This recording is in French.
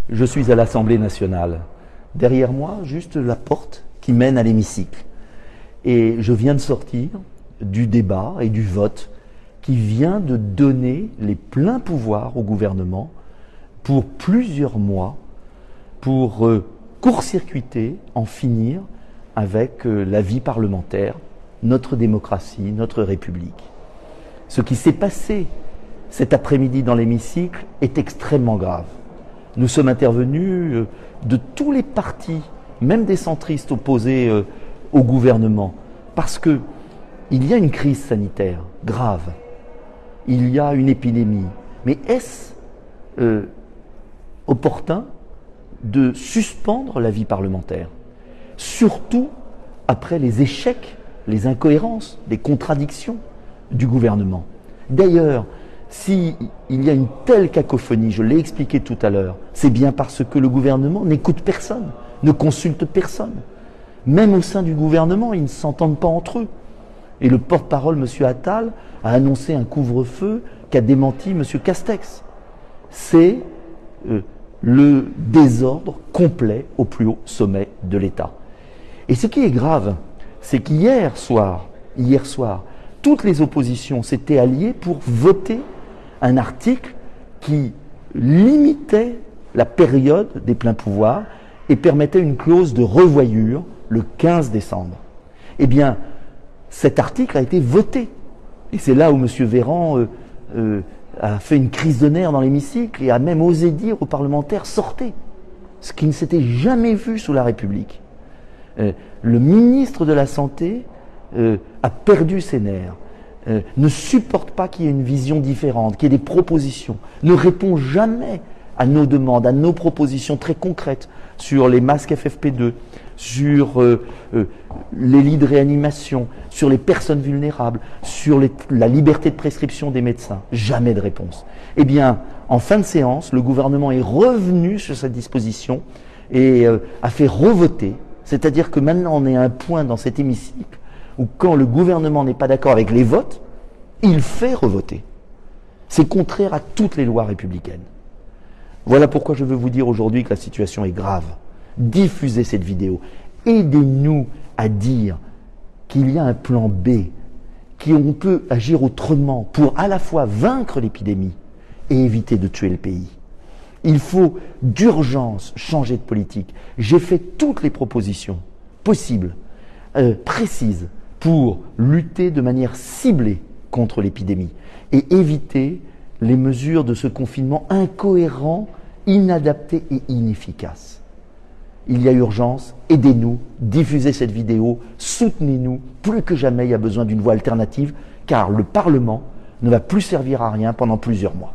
Je suis à l'Assemblée nationale. Derrière moi, juste la porte qui mène à l'hémicycle. Et je viens de sortir du débat et du vote qui vient de donner les pleins pouvoirs au gouvernement pour plusieurs mois pour court-circuiter, en finir avec la vie parlementaire, notre démocratie, notre République. Ce qui s'est passé cet après-midi dans l'hémicycle est extrêmement grave. Nous sommes intervenus de tous les partis, même des centristes opposés au gouvernement, parce qu'il y a une crise sanitaire grave, il y a une épidémie. Mais est-ce opportun de suspendre la vie parlementaire? Surtout après les échecs, les incohérences, les contradictions du gouvernement. D'ailleurs, s'il y a une telle cacophonie, je l'ai expliqué tout à l'heure, c'est bien parce que le gouvernement n'écoute personne, ne consulte personne. Même au sein du gouvernement, ils ne s'entendent pas entre eux. Et le porte-parole, M. Attal, a annoncé un couvre-feu qu'a démenti M. Castex. C'est le désordre complet au plus haut sommet de l'État. Et ce qui est grave, c'est qu'hier soir, toutes les oppositions s'étaient alliées pour voter un article qui limitait la période des pleins pouvoirs et permettait une clause de revoyure le 15 décembre. Eh bien, cet article a été voté. Et c'est là où M. Véran a fait une crise de nerfs dans l'hémicycle et a même osé dire aux parlementaires « sortez », ce qui ne s'était jamais vu sous la République. Le ministre de la Santé a perdu ses nerfs, ne supporte pas qu'il y ait une vision différente, qu'il y ait des propositions, ne répond jamais à nos demandes, à nos propositions très concrètes sur les masques FFP2, sur les lits de réanimation, sur les personnes vulnérables, sur la liberté de prescription des médecins. Jamais de réponse. Eh bien, en fin de séance, le gouvernement est revenu sur cette disposition et a fait revoter. C'est-à-dire que maintenant, on est à un point dans cet hémicycle où quand le gouvernement n'est pas d'accord avec les votes, il fait revoter. C'est contraire à toutes les lois républicaines. Voilà pourquoi je veux vous dire aujourd'hui que la situation est grave. Diffusez cette vidéo. Aidez-nous à dire qu'il y a un plan B, qu'on peut agir autrement pour à la fois vaincre l'épidémie et éviter de tuer le pays. Il faut d'urgence changer de politique. J'ai fait toutes les propositions possibles, précises, pour lutter de manière ciblée contre l'épidémie et éviter les mesures de ce confinement incohérent, inadapté et inefficace. Il y a urgence, aidez-nous, diffusez cette vidéo, soutenez-nous. Plus que jamais, il y a besoin d'une voie alternative, car le Parlement ne va plus servir à rien pendant plusieurs mois.